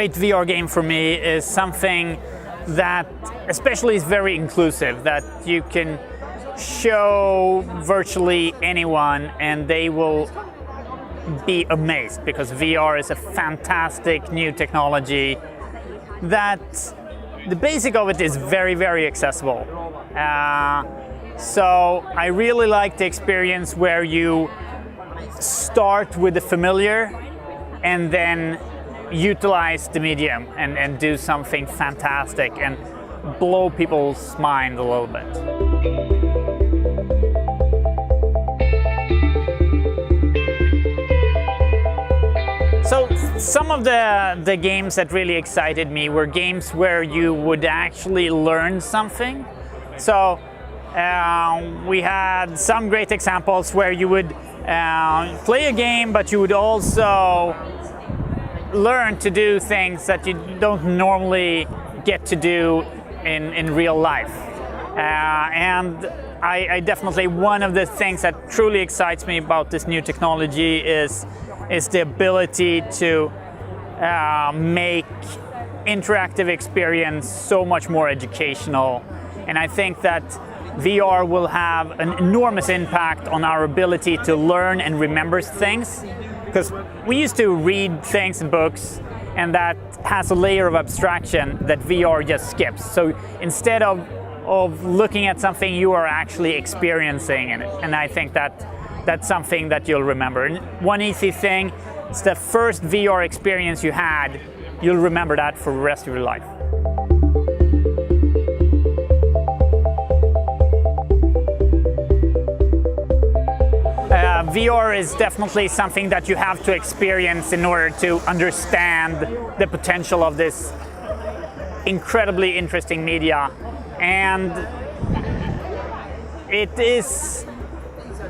great VR game for me is something that especially is very inclusive, that you can show virtually anyone and they will be amazed, because VR is a fantastic new technology that the basic of it is very, very accessible. So I really like the experience where you start with the familiar and then utilize the medium and do something fantastic and blow people's mind a little bit. So some of the games that really excited me were games where you would actually learn something. So we had some great examples where you would play a game, but you would also learn to do things that you don't normally get to do in real life. And I definitely, one of the things that truly excites me about this new technology is the ability to make interactive experience so much more educational. And I think that VR will have an enormous impact on our ability to learn and remember things. Because we used to read things in books, and that has a layer of abstraction that VR just skips. So instead of looking at something, you are actually experiencing it. And I think that's something that you'll remember. And one easy thing, it's the first VR experience you had, you'll remember that for the rest of your life. VR is definitely something that you have to experience in order to understand the potential of this incredibly interesting media. And it is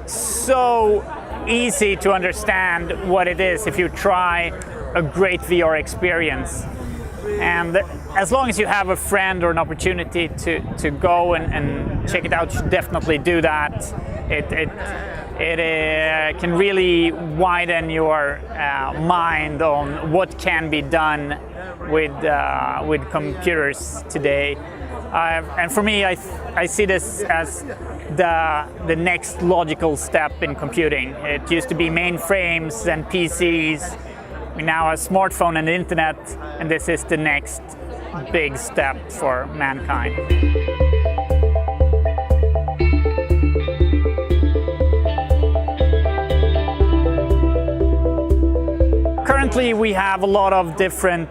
so easy to understand what it is if you try a great VR experience. And as long as you have a friend or an opportunity to go and check it out, you should definitely do that. It can really widen your mind on what can be done with computers today. And for me, I see this as the next logical step in computing. It used to be mainframes and PCs. We now have smartphone and internet, and this is the next big step for mankind. Currently, we have a lot of different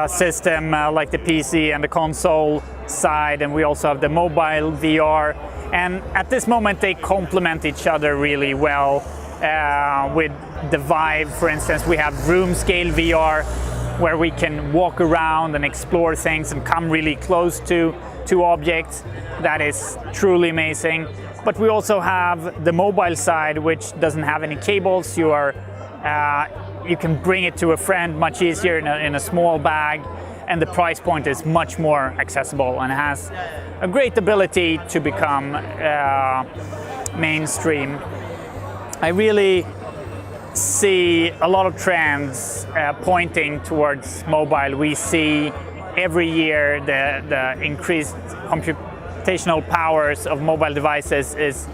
systems like the PC and the console side, and we also have the mobile VR. And at this moment, they complement each other really well. With the Vive, for instance, we have room scale VR, where we can walk around and explore things and come really close to objects. That is truly amazing. But we also have the mobile side, which doesn't have any cables. You can bring it to a friend much easier in a small bag, and the price point is much more accessible and has a great ability to become mainstream. I really see a lot of trends pointing towards mobile. We see every year the increased computational powers of mobile devices is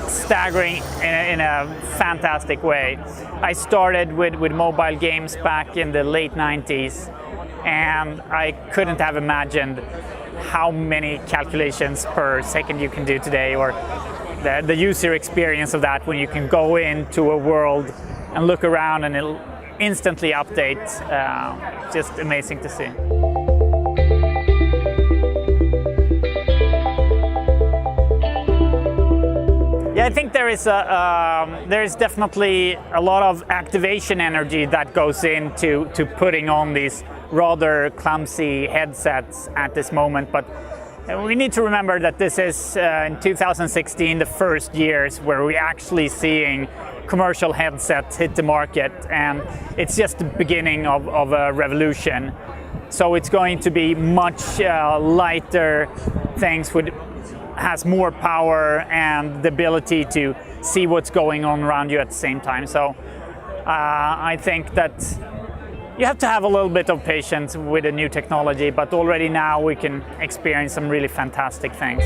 staggering in a fantastic way. I started with mobile games back in the late 90s, and I couldn't have imagined how many calculations per second you can do today, or the user experience of that when you can go into a world and look around and it'll instantly update. Just amazing to see. Yeah, I think there is definitely a lot of activation energy that goes into putting on these rather clumsy headsets at this moment, but we need to remember that this is in 2016 the first years where we're actually seeing commercial headsets hit the market, and it's just the beginning of a revolution. So it's going to be much lighter things has more power and the ability to see what's going on around you at the same time. So I think that you have to have a little bit of patience with the new technology, but already now we can experience some really fantastic things.